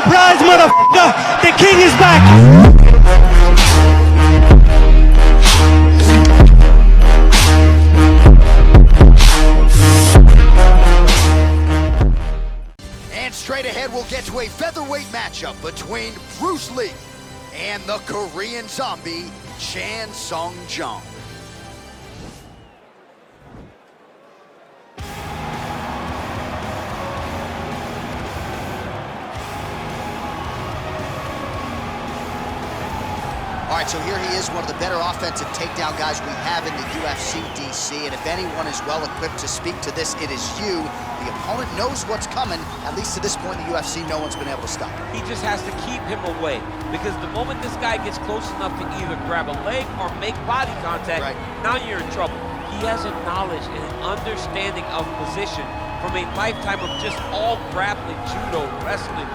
surprise, motherfucker! The king is back! And straight ahead, we'll get to a featherweight matchup between Bruce Lee and the Korean zombie, Jung. All right, so here he is, one of the better offensive takedown guys we have in the UFC, DC. And if anyone is well-equipped to speak to this, it is you. The opponent knows what's coming. At least to this point in the UFC, no one's been able to stop him. He just has to keep him away, because the moment this guy gets close enough to either grab a leg or make body contact, now you're in trouble. He has a knowledge and an understanding of position from a lifetime of just all grappling, judo, wrestling,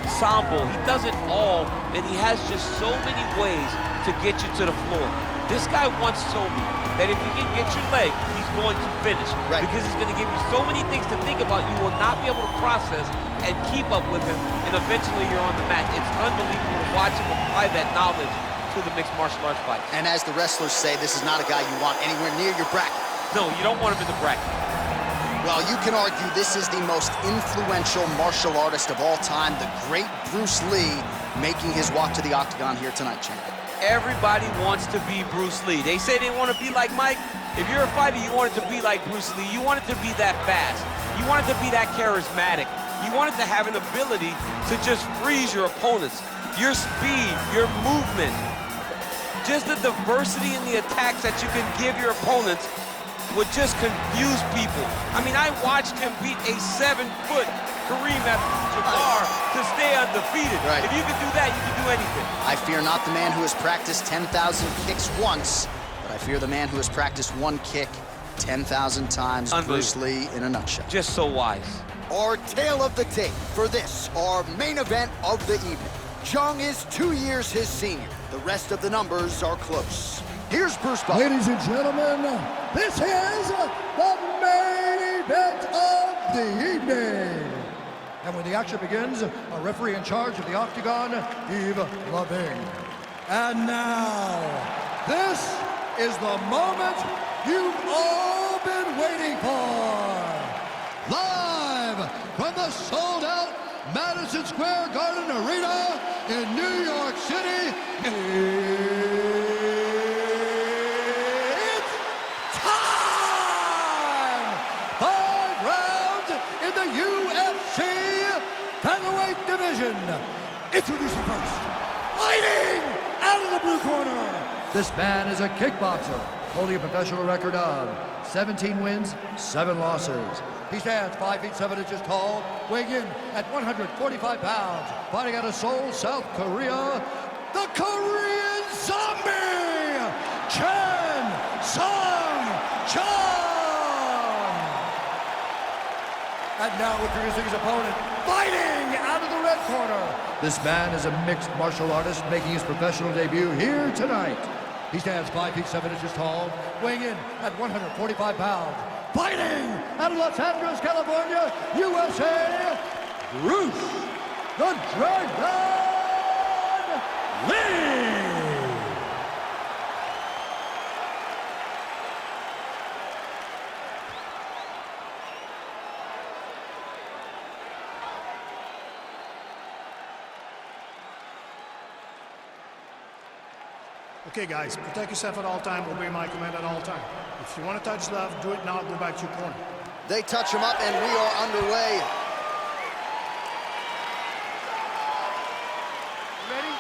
sambo. He does it all, and he has just so many ways to get you to the floor. This guy once told me that if he can get your leg, he's going to finish. Because he's going to give you so many things to think about, you will not be able to process and keep up with him, and eventually you're on the mat. It's unbelievable to watch him apply that knowledge to the mixed martial arts fight. And as the wrestlers say, this is not a guy you want anywhere near your bracket. No, you don't want him in the bracket. Well, you can argue this is the most influential martial artist of all time, the great Bruce Lee, making his walk to the octagon here tonight, champ. Everybody wants to be Bruce Lee. They say they want to be like Mike. If you're a fighter, you want it to be like Bruce Lee. You want it to be that fast. You want it to be that charismatic. You want it to have an ability to just freeze your opponents. Your speed, your movement, just the diversity in the attacks that you can give your opponents would just confuse people. I mean, I watched him beat a 7-foot Kareem Abdul-Jabbar to stay undefeated. If you can do that, you can do anything. I fear not the man who has practiced 10,000 kicks once, but I fear the man who has practiced one kick 10,000 times. Bruce Lee in a nutshell. Just so wise. Our tale of the tape for this, our main event of the evening. Jung is 2 years his senior. The rest of the numbers are close. Here's Bruce Buffer. Ladies and gentlemen, this is the main event of the evening. And when the action begins, a referee in charge of the octagon, Yves Lavigne. And now, this is the moment you've all been waiting for. Live from the sold-out Madison Square Garden Arena in New York City, it's time! 5 rounds in the UFC featherweight division. Introducing first, fighting out of the blue corner. This man is a kickboxer, holding a professional record of 17 wins, 7 losses. He stands 5 feet 7 inches tall, weighing in at 145 pounds, fighting out of Seoul, South Korea, the Korean zombie, Jung. And now introducing his opponent, fighting out of the red corner. This man is a mixed martial artist making his professional debut here tonight. He stands 5 feet 7 inches tall, weighing in at 145 pounds. Fighting out of Los Angeles, California, USA, Bruce the Dragon Lee. Okay, guys, protect yourself at all time. Obey my command at all time. If you want to touch left, do it now. Go back to your corner. They touch him up, and we are underway. Ready?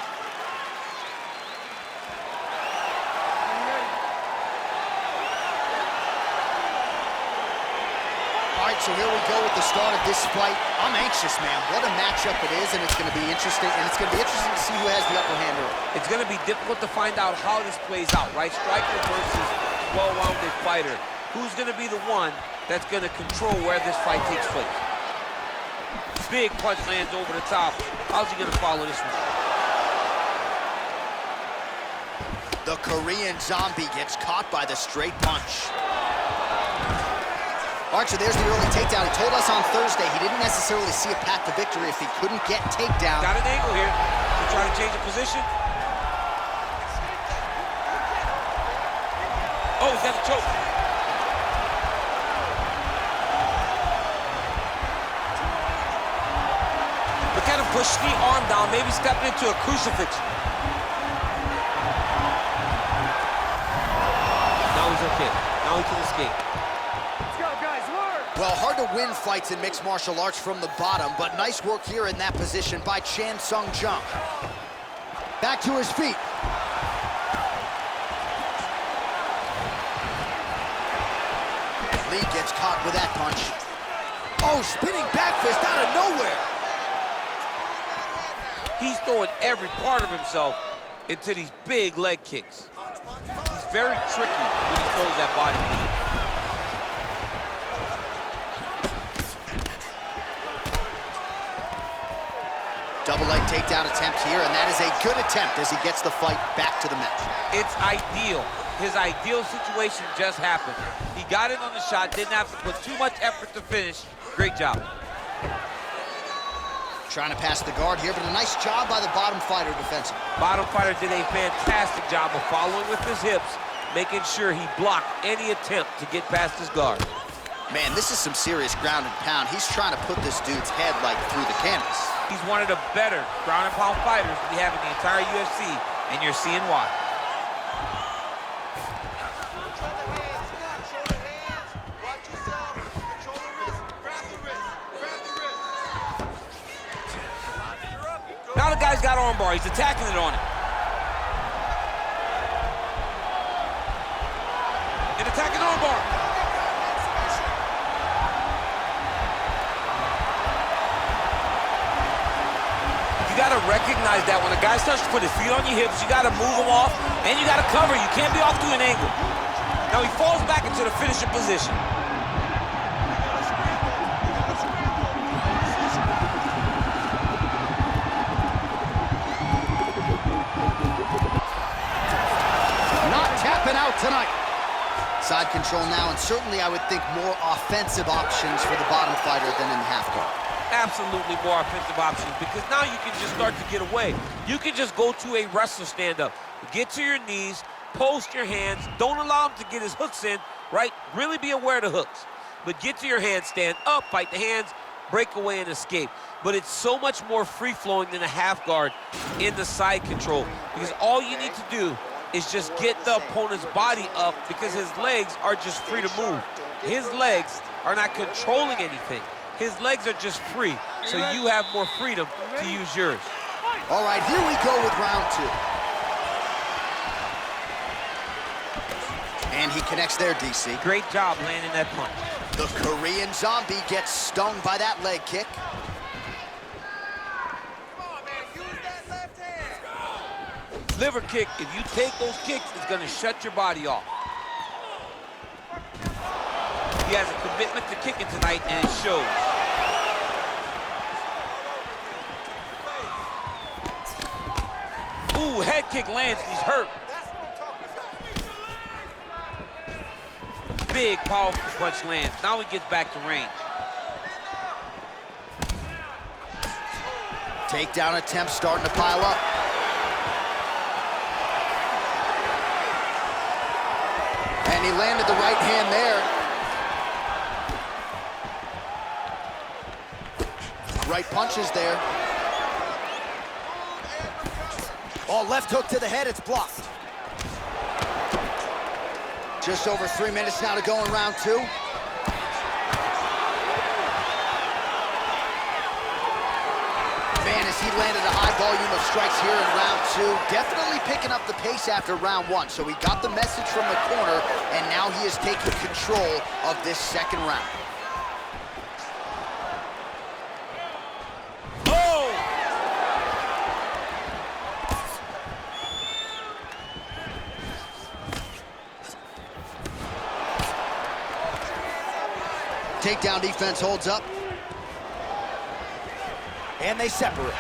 All right, so here we go with the start of this fight. I'm anxious, man. What a matchup it is, and it's going to be interesting. And it's going to be interesting to see who has the upper hand early. It's going to be difficult to find out how this plays out, right? Striker versus well-rounded fighter. Who's going to be the one that's going to control where this fight takes place? Big punch lands over the top. How's he going to follow this one? The Korean zombie gets caught by the straight punch. Archer, there's the early takedown. He told us on Thursday he didn't necessarily see a path to victory if he couldn't get takedown. Got an angle here. He's trying to change the position. Oh, he's got the choke. Look at him push the arm down, maybe stepping into a crucifix. Now he's okay. Now he can escape. Well, hard to win fights in mixed martial arts from the bottom, but nice work here in that position by Jung. Back to his feet. Lee gets caught with that punch. Oh, spinning back fist out of nowhere. He's throwing every part of himself into these big leg kicks. He's very tricky when he throws that body kick. Double leg takedown attempt here, and that is a good attempt as he gets the fight back to the mat. It's ideal. His ideal situation just happened. He got in on the shot, didn't have to put too much effort to finish. Great job. Trying to pass the guard here, but a nice job by the bottom fighter defensively. Bottom fighter did a fantastic job of following with his hips, making sure he blocked any attempt to get past his guard. Man, this is some serious ground and pound. He's trying to put this dude's head like through the canvas. He's one of the better ground and pound fighters we have in the entire UFC, and you're seeing why. Now the guy's got armbar. He's attacking it on him. And attacking armbar. You gotta recognize that when a guy starts to put his feet on your hips, you gotta move him off, and you gotta cover. You can't be off to an angle. Now he falls back into the finishing position. Not tapping out tonight. Side control now, and certainly I would think more offensive options for the bottom fighter than in the half guard. Absolutely more offensive options, because now you can just start to get away. You can just go to a wrestler stand-up. Get to your knees, post your hands, don't allow him to get his hooks in, right? Really be aware of the hooks. But get to your hands, stand up, fight the hands, break away and escape. But it's so much more free-flowing than a half guard in the side control, because all you need to do is just get the opponent's body up, because his legs are just free to move. His legs are not controlling anything. His legs are just free, so you have more freedom to use yours. All right, here we go with round two. And he connects there, DC. Great job landing that punch. The Korean Zombie gets stung by that leg kick. Liver kick, if you take those kicks, it's gonna shut your body off. He has a commitment to kicking tonight, and it shows. Ooh, head kick lands, he's hurt. Big, powerful punch lands. Now he gets back to range. Takedown attempt starting to pile up. And he landed the right hand there. Right punches there. Oh, left hook to the head, it's blocked. Just over 3 minutes now to go in round two. Man, as he landed a high volume of strikes here in round two, definitely picking up the pace after round one. So he got the message from the corner, and now he is taking control of this second round. Takedown defense holds up. And they separate.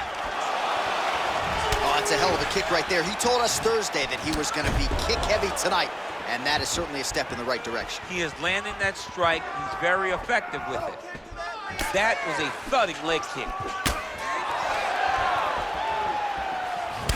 Oh, that's a hell of a kick right there. He told us Thursday that he was going to be kick heavy tonight, And that is certainly a step in the right direction. He is landing that strike. He's very effective with it. That was a thudding leg kick.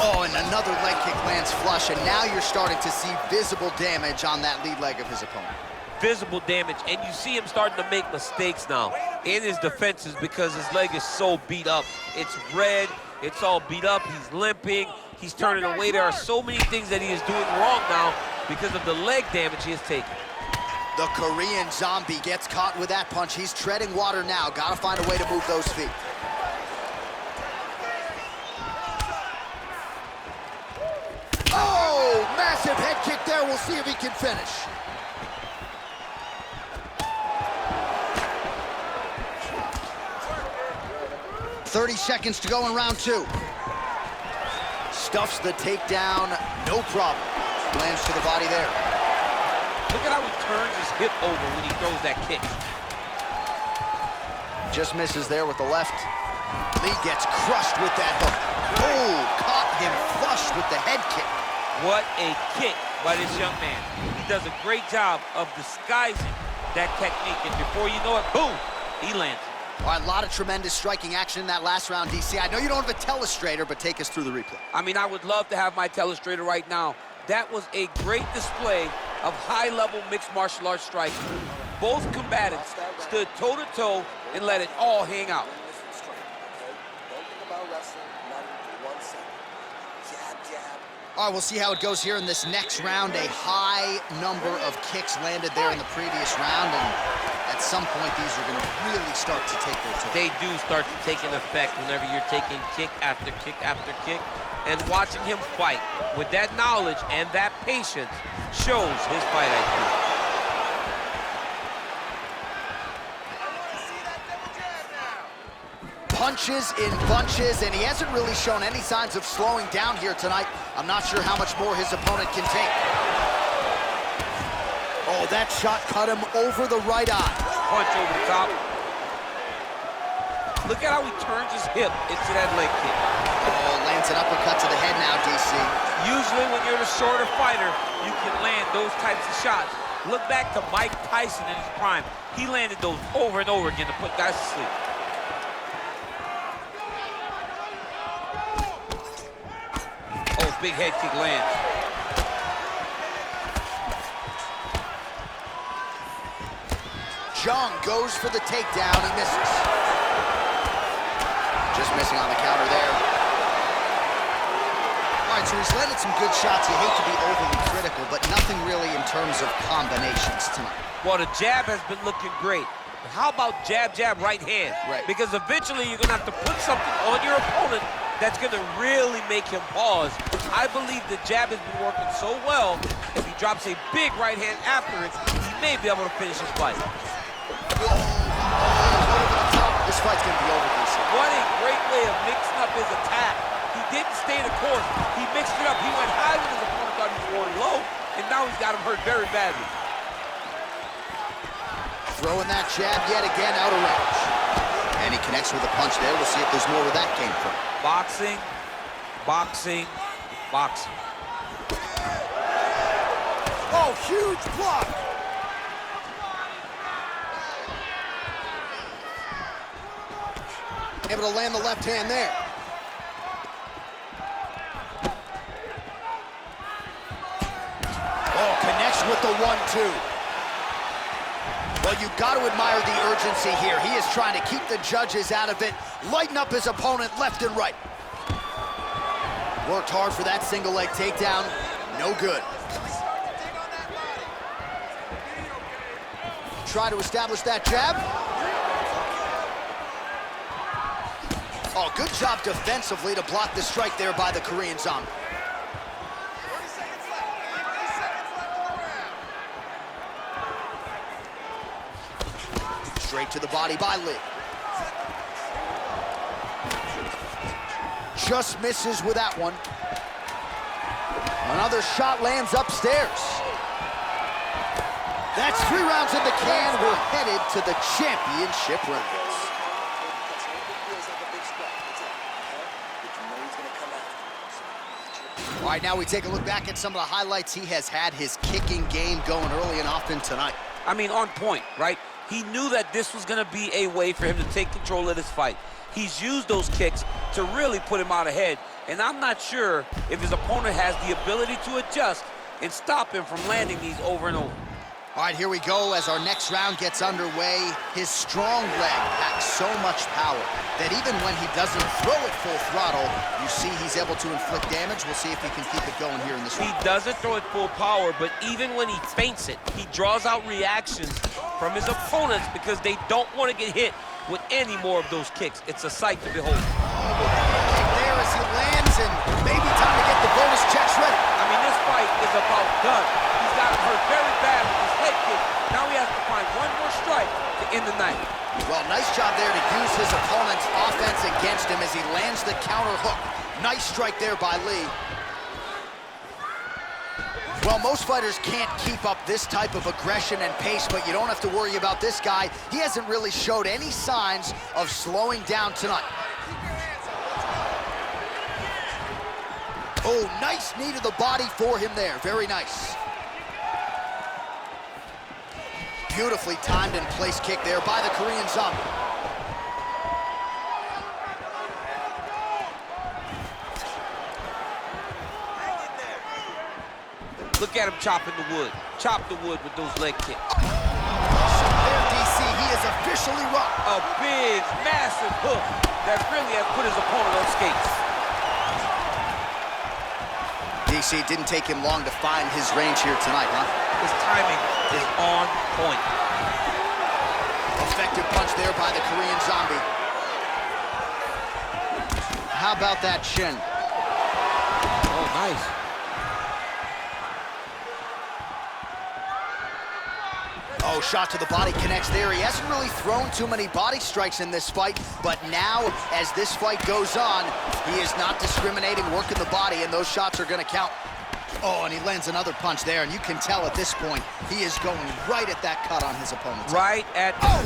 Oh, and another leg kick lands flush, and now you're starting to see visible damage on that lead leg of his opponent. Visible damage, and you see him starting to make mistakes now in his defenses because his leg is so beat up. It's red, it's all beat up, he's limping, he's turning away. There are so many things that he is doing wrong now because of the leg damage he has taken. The Korean Zombie gets caught with that punch. He's treading water now. Gotta find a way to move those feet. Oh, massive head kick there. We'll see if he can finish. "30 seconds to go in round 2. Stuffs the takedown, no problem. Lands to the body there. Look at how he turns his hip over when he throws that kick. Just misses there with the left. Lee gets crushed with that hook. Oh, caught him flush with the head kick. What a kick by this young man. He does a great job of disguising that technique, and before you know it, boom, he lands. All right, a lot of tremendous striking action in that last round, DC. I know you don't have a telestrator, but take us through the replay. I mean, I would love to have my telestrator right now. That was a great display of high-level mixed martial arts striking. Both combatants stood toe-to-toe and let it all hang out. All right, we'll see how it goes here in this next round. A high number of kicks landed there in the previous round, and at some point, these are going to really start to take their toll. They do start to take an effect whenever you're taking kick after kick after kick, and watching him fight with that knowledge and that patience shows his fight IQ. Punches in bunches, and he hasn't really shown any signs of slowing down here tonight. I'm not sure how much more his opponent can take. Oh, that shot cut him over the right eye. Punch over the top. Look at how he turns his hip into that leg kick. Oh, lands an uppercut to the head now, DC. Usually when you're the shorter fighter, you can land those types of shots. Look back to Mike Tyson in his prime. He landed those over and over again to put guys to sleep. Oh, big head kick lands. Jung goes for the takedown. He misses. Just missing on the counter there. All right, so he's landed some good shots. You hate to be overly critical, but nothing really in terms of combinations tonight. Well, the jab has been looking great. But how about jab, jab, right hand? Right. Because eventually you're going to have to put something on your opponent that's going to really make him pause. I believe the jab has been working so well, if he drops a big right hand after it, he may be able to finish his fight. This fight's going to be over, DC. What a great way of mixing up his attack. He didn't stay the course. He mixed it up. He went high when his opponent thought he was going low, and now he's got him hurt very badly. Throwing that jab yet again out of range. And he connects with a punch there. We'll see if there's more where that came from. Boxing, boxing, boxing. Oh, huge block. Able to land the left hand there. Oh, connects with the 1-2. Well, you've got to admire the urgency here. He is trying to keep the judges out of it, lighten up his opponent left and right. Worked hard for that single leg takedown. No good. Try to establish that jab. Oh, good job defensively to block the strike there by the Korean Zombie. Straight to the body by Lee. Just misses with that one. Another shot lands upstairs. That's 3 rounds in the can. We're headed to the championship rounds. All right, now we take a look back at some of the highlights. He has had his kicking game going early and often tonight. I mean, on point, right? He knew that this was going to be a way for him to take control of this fight. He's used those kicks to really put him out ahead, and I'm not sure if his opponent has the ability to adjust and stop him from landing these over and over. All right, here we go as our next round gets underway. His strong leg packs so much power that even when he doesn't throw it full throttle, you see he's able to inflict damage. We'll see if he can keep it going here in this round. He doesn't throw it full power, but even when he feints it, he draws out reactions from his opponents because they don't want to get hit with any more of those kicks. It's a sight to behold. Kick there as he lands, and maybe time to get the bonus checks ready. I mean, this fight is about done. He's got him hurt very bad with his head kick. Now he has to find one more strike to end the night. Well, nice job there to use his opponent's offense against him as he lands the counter hook. Nice strike there by Lee. Well, most fighters can't keep up this type of aggression and pace, but you don't have to worry about this guy. He hasn't really showed any signs of slowing down tonight. Oh, nice knee to the body for him there. Very nice. Beautifully timed and placed kick there by the Korean Zombie. Look at him chopping the wood. Chop the wood with those leg kicks. There, DC, he is officially rocked. A big, massive hook that really has put his opponent on skates. DC, didn't take him long to find his range here tonight, huh? His timing is on point. Effective punch there by the Korean Zombie. How about that shin? Oh, nice. Oh, shot to the body connects there. He hasn't really thrown too many body strikes in this fight, but now, as this fight goes on, he is not discriminating, working the body, and those shots are going to count. Oh, and he lands another punch there, and you can tell at this point, he is going right at that cut on his opponent. Right at... Oh!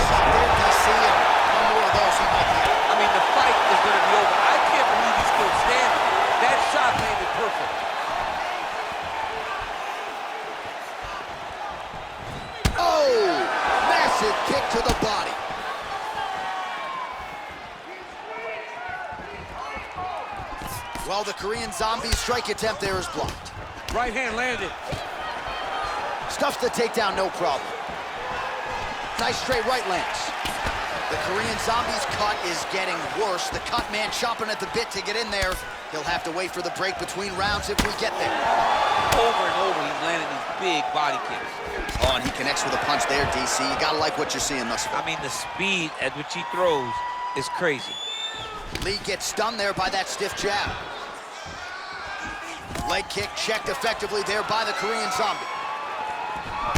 Shot there, DC, and one more of those, he might be out. I mean, the fight is going to be over. I can't believe he's still standing. That shot landed perfect. Oh! Massive kick to the body. Well, the Korean Zombie's strike attempt there is blocked. Right hand landed. Stuffs the takedown, no problem. Nice straight right lands. The Korean Zombie's cut is getting worse. The cut man chomping at the bit to get in there. He'll have to wait for the break between rounds if we get there. Over and over, he's landing these big body kicks. Oh, and he connects with a punch there, DC. You gotta like what you're seeing thus far. I mean, the speed at which he throws is crazy. Lee gets stunned there by that stiff jab. Leg kick checked effectively there by the Korean Zombie.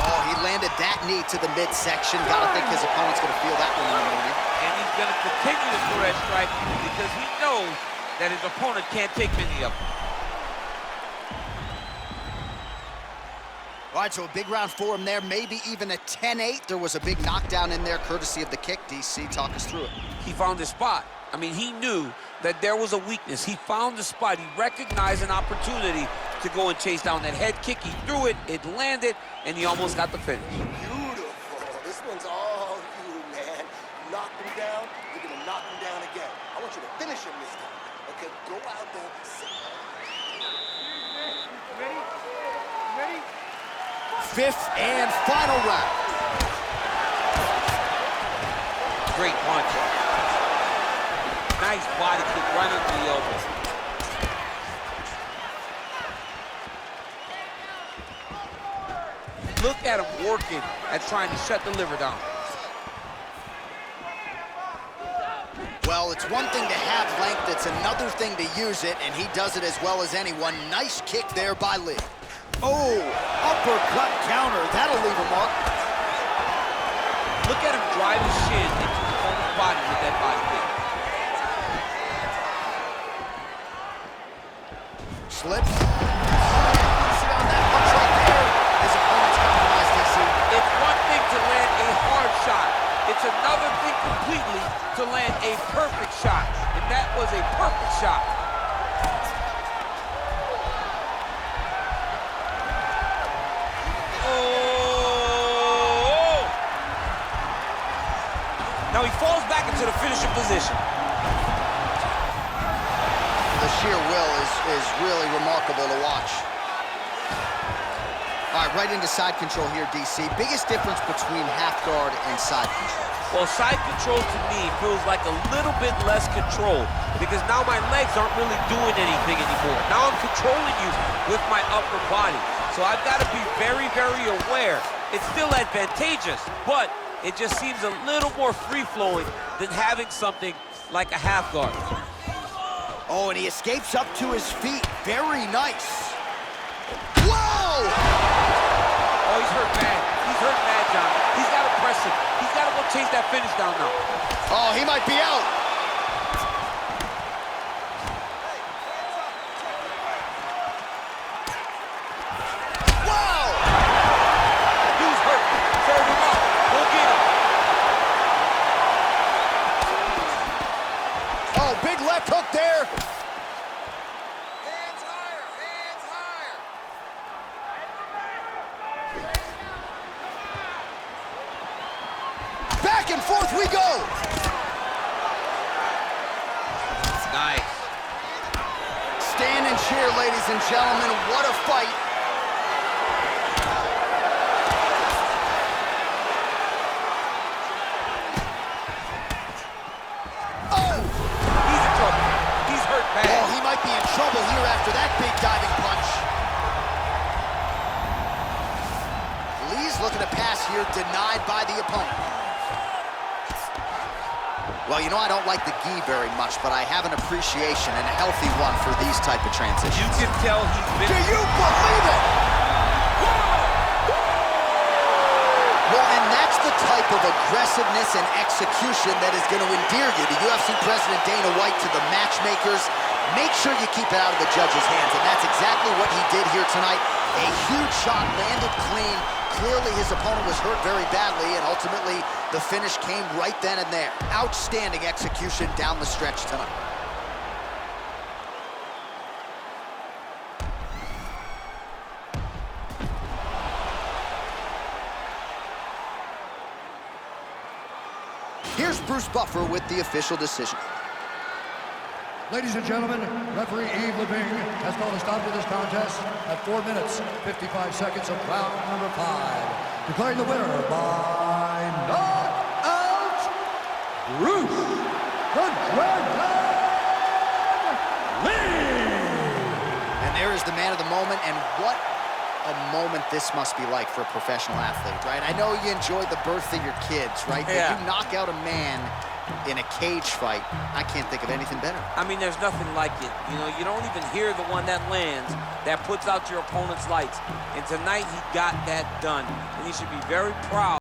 Oh, he landed that knee to the midsection. Gotta think his opponent's gonna feel that one in the morning. And he's gonna continue to throw that strike because he knows that his opponent can't take many of them. All right, so a big round for him there, maybe even a 10-8. There was a big knockdown in there, courtesy of the kick. DC, talk us through it. He found his spot. I mean, he knew that there was a weakness. He found the spot. He recognized an opportunity to go and chase down that head kick. He threw it, it landed, and he almost got the finish. Beautiful. This one's all you, man. You knocked him down, you're gonna knock him down again. I want you to finish him this time. Okay, go out there, sit. Ready? Fifth and final round. Great punch. Nice body kick right under the elbow. Look at him working at trying to shut the liver down. Well, it's one thing to have length, it's another thing to use it, and he does it as well as anyone. Nice kick there by Lee. Oh, uppercut counter. That'll leave a mark. Look at him drive his shin into his opponent's body with that body kick. Slips. See on that punch right there. His opponent's compromised, DC. It's one thing to land a hard shot. It's another thing completely to land a perfect shot. And that was a perfect shot. Oh! Now he falls back into the finishing position. The sheer will is really remarkable to watch. All right, right into side control here, DC. Biggest difference between half guard and side control? Well, side control to me feels like a little bit less control because now my legs aren't really doing anything anymore. Now I'm controlling you with my upper body. So I've got to be very, very aware. It's still advantageous, but it just seems a little more free-flowing than having something like a half guard. Oh, and he escapes up to his feet. Very nice. Whoa! Oh, he's hurt bad. He's hurt bad, John. He's got to press him. He's got to go chase that finish down now. Oh, he might be out. Wow! He's hurt. Serve him up. Go get him. Oh, big left hook there. Hands higher, hands higher. Back and forth we go. Nice. Stand and cheer, ladies and gentlemen. What a fight. Oh! He's in trouble. He's hurt bad. Oh, he might be in trouble here after that big diving punch. Lee's looking to pass here, denied by the opponent. Well, you know, I don't like the gi very much, but I have an appreciation, and a healthy one, for these type of transitions. You can tell he's been... Do you believe it? Well, and that's the type of aggressiveness and execution that is going to endear you to UFC President Dana White, to the matchmakers. Make sure you keep it out of the judge's hands, and that's exactly what he did here tonight. A huge shot landed clean. Clearly his opponent was hurt very badly, and ultimately the finish came right then and there. Outstanding execution down the stretch tonight. Here's Bruce Buffer with the official decision. Ladies and gentlemen, referee Yves Leving has called a stop to this contest at 4 minutes, 55 seconds of round number 5. Declaring the winner by knockout, Bruce the Dragon Lee! And there is the man of the moment, and what a moment this must be like for a professional athlete, right? I know you enjoyed the birth of your kids, right? Yeah. But you knock out a man in a cage fight, I can't think of anything better. I mean, there's nothing like it. You know, you don't even hear the one that lands, that puts out your opponent's lights. And tonight, he got that done. And he should be very proud.